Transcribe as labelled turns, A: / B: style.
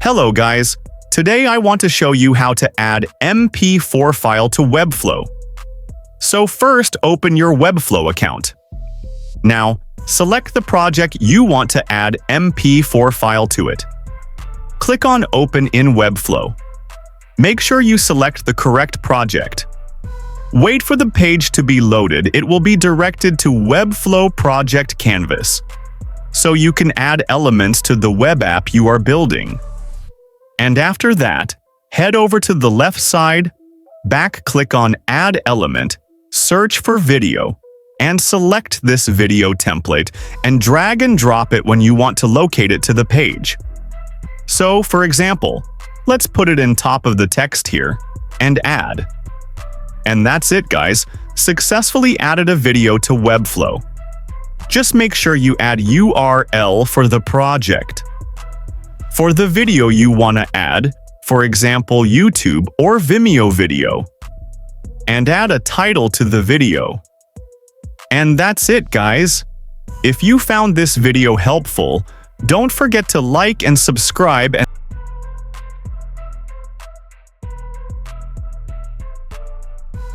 A: Hello guys, today I want to show you how to add MP4 file to Webflow. So first open your Webflow account. Now, select the project you want to add MP4 file to it. Click on Open in Webflow. Make sure you select the correct project. Wait for the page to be loaded. It will be directed to Webflow project canvas, so you can add elements to the web app you are building. And after that, head over to the left side, click on Add Element, search for Video, and select this video template and drag and drop it when you want to locate it to the page. So, for example, let's put it in top of the text here and add. And that's it, guys. Successfully added a video to Webflow. Just make sure you add URL for the project. For the video you want to add, for example, YouTube or Vimeo video, and add a title to the video. And that's it, guys. If you found this video helpful, don't forget to like and subscribe.